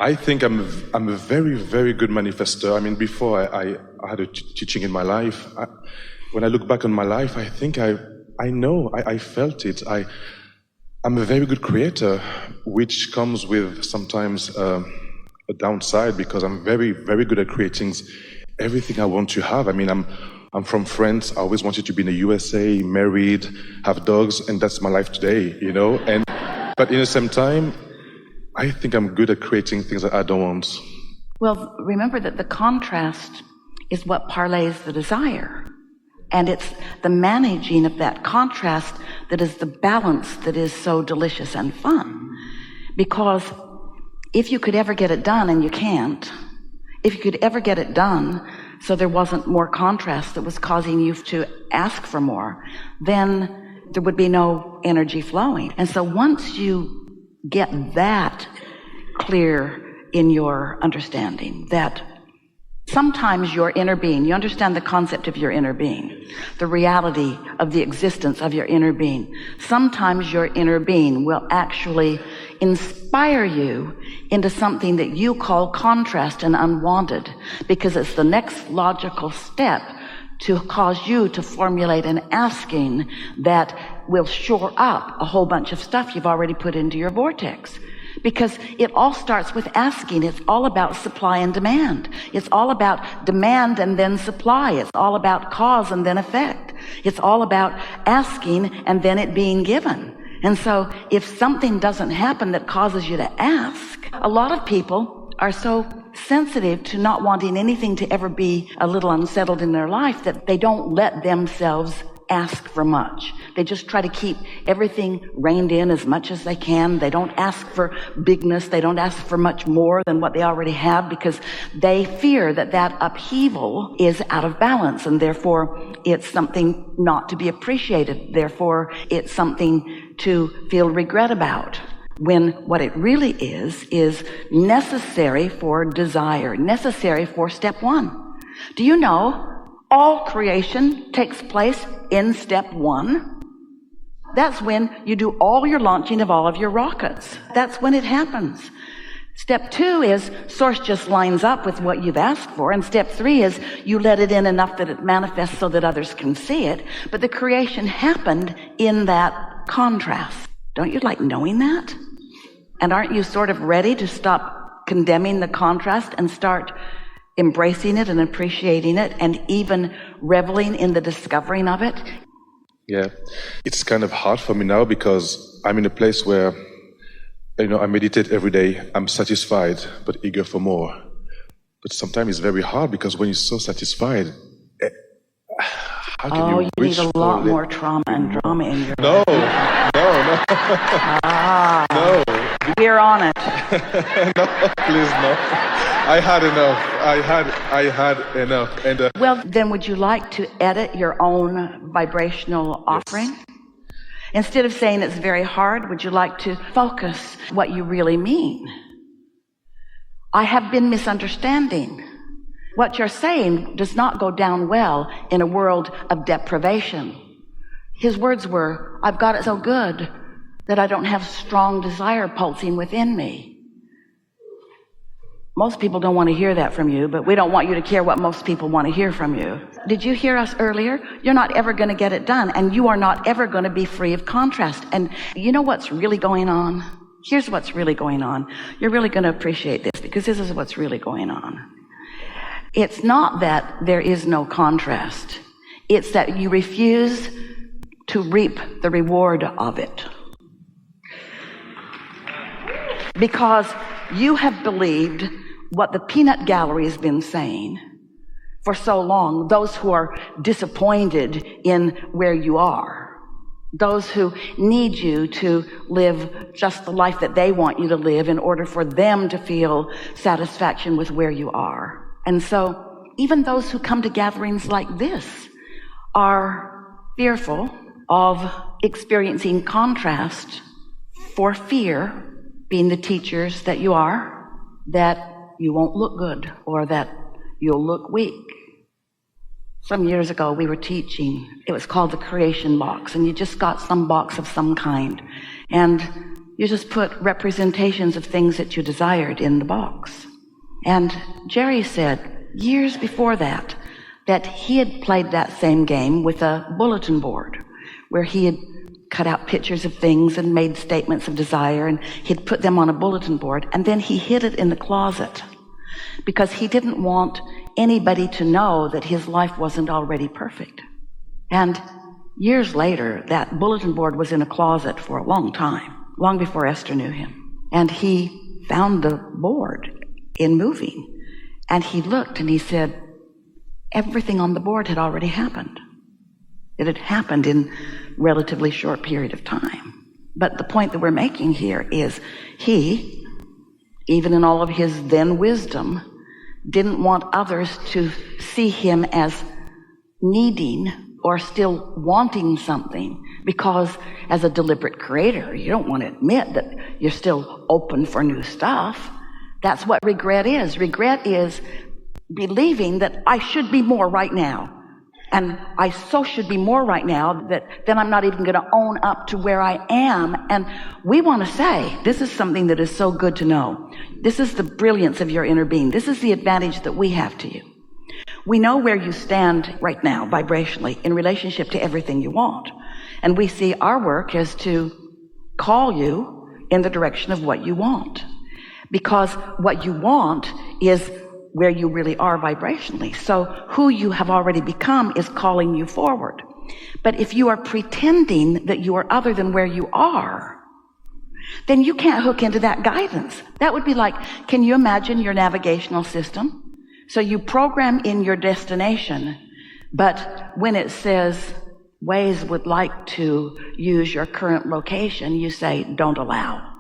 I think I'm a very, very good manifester. I mean, before I had a teaching in my life. When I look back on my life, I think I felt it. I'm a very good creator, which comes with sometimes a downside because I'm very, very good at creating everything I want to have. I mean, I'm from France. I always wanted to be in the USA, married, have dogs, and that's my life today, you know? But in the same time, I think I'm good at creating things that I don't want. Well, remember that the contrast is what parlays the desire. And it's the managing of that contrast that is the balance that is so delicious and fun. Because if you could ever get it done, and you can't, if you could ever get it done so there wasn't more contrast that was causing you to ask for more, then there would be no energy flowing. And so once you get that clear in your understanding, that sometimes your inner being, you understand the concept of your inner being, the reality of the existence of your inner being. Sometimes your inner being will actually inspire you into something that you call contrast and unwanted, because it's the next logical step to cause you to formulate an asking that will shore up a whole bunch of stuff you've already put into your vortex. Because it all starts with asking. It's all about supply and demand. It's all about demand and then supply. It's all about cause and then effect. It's all about asking and then it being given. And so if something doesn't happen that causes you to ask, a lot of people are so sensitive to not wanting anything to ever be a little unsettled in their life that they don't let themselves ask for much. They just try to keep everything reined in as much as they can. They don't ask for bigness. They don't ask for much more than what they already have, because they fear that that upheaval is out of balance, and therefore it's something not to be appreciated. Therefore it's something to feel regret about, when what it really is necessary for desire, necessary for step one. Do you know all creation takes place in step one? That's when you do all your launching of all of your rockets. That's when it happens. Step two is source just lines up with what you've asked for. And step three is you let it in enough that it manifests so that others can see it. But the creation happened in that contrast. Don't you like knowing that? And aren't you sort of ready to stop condemning the contrast and start embracing it and appreciating it and even reveling in the discovering of it? Yeah, it's kind of hard for me now because I'm in a place where, I meditate every day. I'm satisfied, but eager for more. But sometimes it's very hard because when you're so satisfied, how can you need a lot more trauma and drama in your No. No. We're on it. No, please, no. I had enough. And well, then would you like to edit your own vibrational offering? Yes. Instead of saying it's very hard, would you like to focus what you really mean? I have been misunderstanding. What you're saying does not go down well in a world of deprivation. His words were, I've got it so good that I don't have strong desire pulsing within me. Most people don't want to hear that from you, but we don't want you to care what most people want to hear from you. Did you hear us earlier? You're not ever going to get it done, and you are not ever going to be free of contrast. And you know what's really going on? Here's what's really going on. You're really going to appreciate this, because this is what's really going on. It's not that there is no contrast. It's that you refuse to reap the reward of it. Because you have believed what the peanut gallery has been saying for so long, those who are disappointed in where you are, those who need you to live just the life that they want you to live in order for them to feel satisfaction with where you are. And so even those who come to gatherings like this are fearful of experiencing contrast for fear, being the teachers that you are, that you won't look good or that you'll look weak. Some years ago we were teaching, it was called the creation box, and you just got some box of some kind, and you just put representations of things that you desired in the box. And Jerry said years before that he had played that same game with a bulletin board where he had cut out pictures of things and made statements of desire, and he'd put them on a bulletin board, and then he hid it in the closet because he didn't want anybody to know that his life wasn't already perfect. And years later, that bulletin board was in a closet for a long time, long before Esther knew him. And he found the board in moving, and he looked and he said, everything on the board had already happened. It had happened in a relatively short period of time. But the point that we're making here is he, even in all of his then wisdom, didn't want others to see him as needing or still wanting something, because as a deliberate creator, you don't want to admit that you're still open for new stuff. That's what regret is. Regret is believing that I should be more right now. And I so should be more right now that then I'm not even going to own up to where I am. And we want to say, this is something that is so good to know. This is the brilliance of your inner being. This is the advantage that we have to you. We know where you stand right now, vibrationally, in relationship to everything you want. And we see our work as to call you in the direction of what you want. Because what you want is where you really are vibrationally. So who you have already become is calling you forward. But if you are pretending that you are other than where you are, then you can't hook into that guidance. That would be like, can you imagine your navigational system? So you program in your destination, but when it says Waze would like to use your current location, you say, don't allow.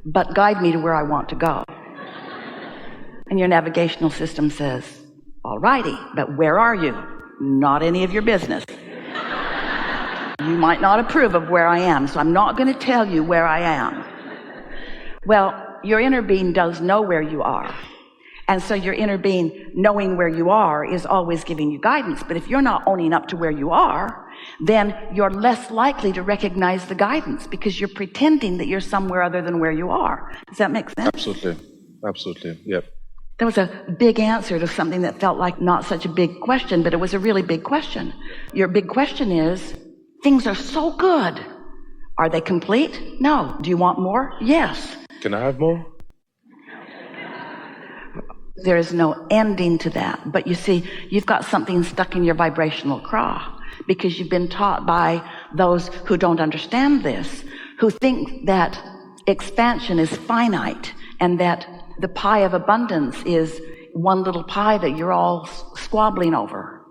But guide me to where I want to go. And your navigational system says, all righty, but where are you? Not any of your business. You might not approve of where I am, so I'm not going to tell you where I am. Well, your inner being does know where you are. And so your inner being, knowing where you are, is always giving you guidance. But if you're not owning up to where you are, then you're less likely to recognize the guidance because you're pretending that you're somewhere other than where you are. Does that make sense? Absolutely. Absolutely. Yep. That was a big answer to something that felt like not such a big question, but it was a really big question. Your big question is, things are so good. Are they complete? No. Do you want more? Yes. Can I have more? There is no ending to that. But you see, you've got something stuck in your vibrational craw because you've been taught by those who don't understand this, who think that expansion is finite and that the pie of abundance is one little pie that you're all squabbling over.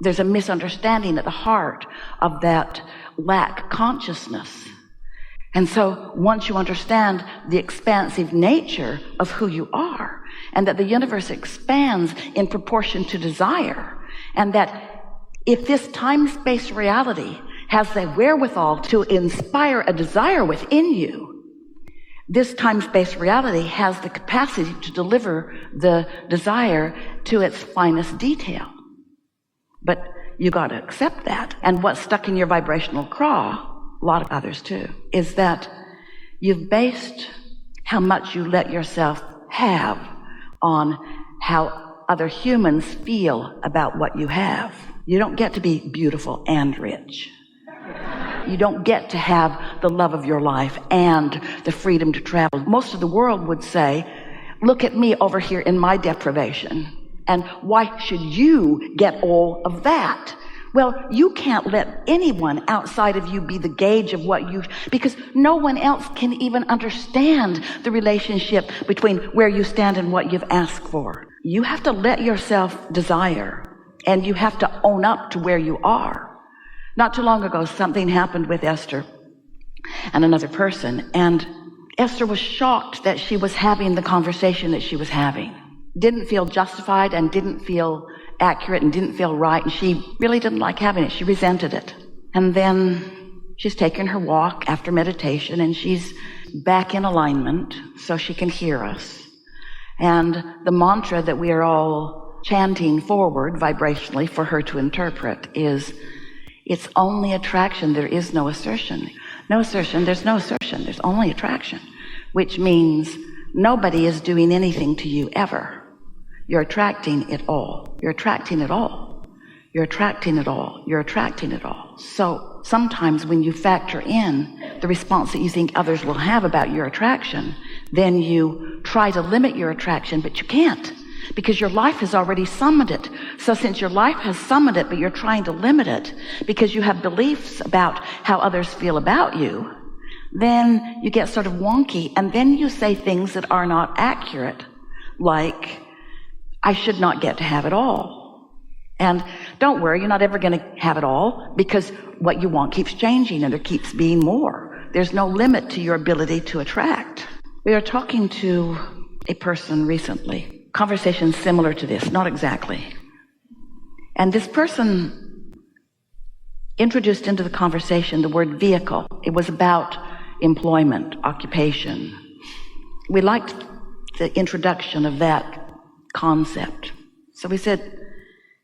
There's a misunderstanding at the heart of that lack consciousness. And so once you understand the expansive nature of who you are, and that the universe expands in proportion to desire, and that if this time-space reality has the wherewithal to inspire a desire within you, this time-space reality has the capacity to deliver the desire to its finest detail. But you got to accept that. And what's stuck in your vibrational craw, a lot of others too, is that you've based how much you let yourself have on how other humans feel about what you have. You don't get to be beautiful and rich. You don't get to have the love of your life and the freedom to travel. Most of the world would say, look at me over here in my deprivation. And why should you get all of that? Well, you can't let anyone outside of you be the gauge of what you, because no one else can even understand the relationship between where you stand and what you've asked for. You have to let yourself desire, and you have to own up to where you are. Not too long ago, something happened with Esther and another person, and Esther was shocked that she was having the conversation that she was having. Didn't feel justified and didn't feel accurate and didn't feel right, and she really didn't like having it. She resented it. And then she's taken her walk after meditation, and she's back in alignment so she can hear us. And the mantra that we are all chanting forward vibrationally for her to interpret is, It's only attraction. There is no assertion. No assertion, there's no assertion. There's only attraction, which means nobody is doing anything to you ever. You're attracting it all. You're attracting it all. You're attracting it all. You're attracting it all. So sometimes when you factor in the response that you think others will have about your attraction, then you try to limit your attraction, but you can't, because your life has already summoned it. So since your life has summoned it, but you're trying to limit it because you have beliefs about how others feel about you, then you get sort of wonky, and then you say things that are not accurate, like, I should not get to have it all. And don't worry, you're not ever going to have it all, because what you want keeps changing and there keeps being more. There's no limit to your ability to attract. We are talking to a person recently, conversation similar to this, not exactly. And this person introduced into the conversation the word vehicle. It was about employment, occupation. We liked the introduction of that concept. So we said,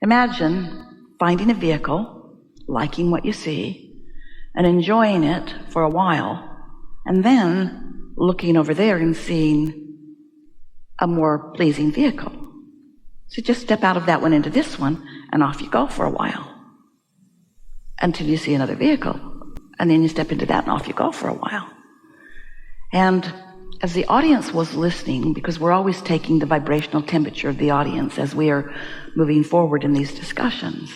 imagine finding a vehicle, liking what you see, and enjoying it for a while, and then looking over there and seeing a more pleasing vehicle. So just step out of that one into this one, and off you go for a while until you see another vehicle. And then you step into that and off you go for a while. And as the audience was listening, because we're always taking the vibrational temperature of the audience as we are moving forward in these discussions,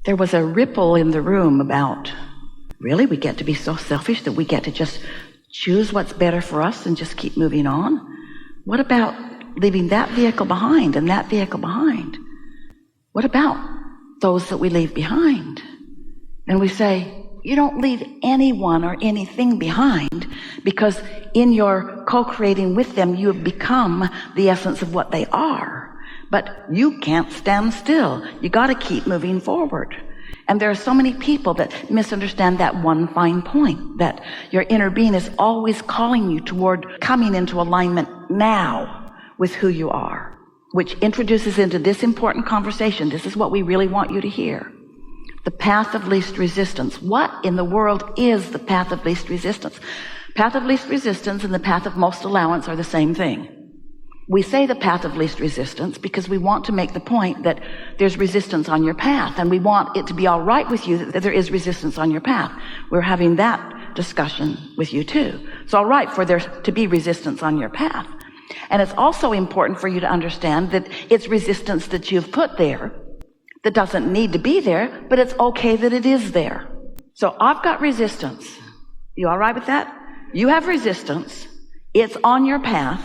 there was a ripple in the room about, really, we get to be so selfish that we get to just choose what's better for us and just keep moving on? What about leaving that vehicle behind and that vehicle behind? What about those that we leave behind? And we say, you don't leave anyone or anything behind, because in your co-creating with them, you have become the essence of what they are. But you can't stand still. You got to keep moving forward. And there are so many people that misunderstand that one fine point, that your inner being is always calling you toward coming into alignment now with who you are, which introduces into this important conversation. This is what we really want you to hear. The path of least resistance. What in the world is the path of least resistance? Path of least resistance and the path of most allowance are the same thing. We say the path of least resistance because we want to make the point that there's resistance on your path, and we want it to be all right with you that there is resistance on your path. We're having that discussion with you too. It's all right for there to be resistance on your path. And it's also important for you to understand that it's resistance that you've put there that doesn't need to be there, but it's okay that it is there. So I've got resistance. You all right with that? You have resistance. It's on your path.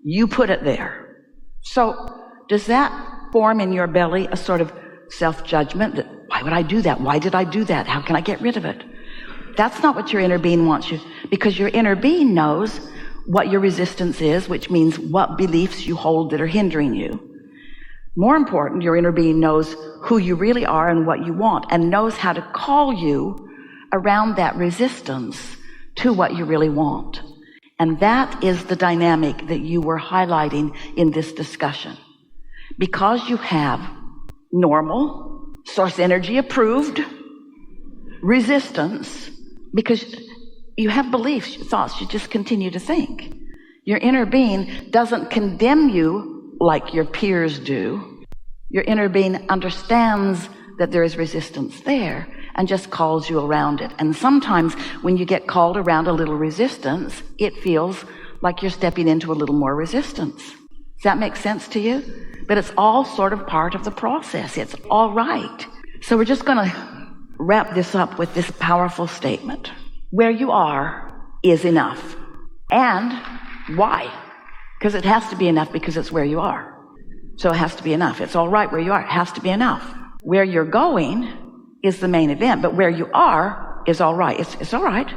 You put it there. So does that form in your belly a sort of self-judgment that, why would I do that? Why did I do that? How can I get rid of it? That's not what your inner being wants you, because your inner being knows what your resistance is, which means what beliefs you hold that are hindering you. More important, your inner being knows who you really are and what you want, and knows how to call you around that resistance to what you really want. And that is the dynamic that you were highlighting in this discussion. Because you have normal, source energy approved resistance, because you have beliefs, thoughts, you just continue to think. Your inner being doesn't condemn you like your peers do. Your inner being understands that there is resistance there and just calls you around it. And sometimes when you get called around a little resistance, it feels like you're stepping into a little more resistance. Does that make sense to you? But it's all sort of part of the process. It's all right. So we're just going to wrap this up with this powerful statement. Where you are is enough. And why? Because it has to be enough, because it's where you are. So it has to be enough. It's all right where you are. It has to be enough. Where you're going is the main event, but where you are is all right. It's all right.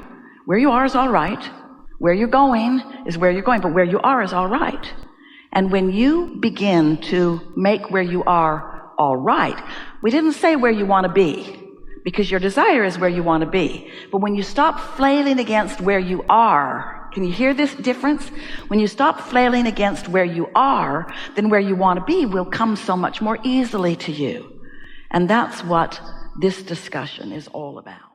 Where you are is all right. Where you're going is where you're going, but where you are is all right. And when you begin to make where you are all right, we didn't say where you want to be, because your desire is where you want to be. But when you stop flailing against where you are, can you hear this difference? When you stop flailing against where you are, then where you want to be will come so much more easily to you. And that's what this discussion is all about.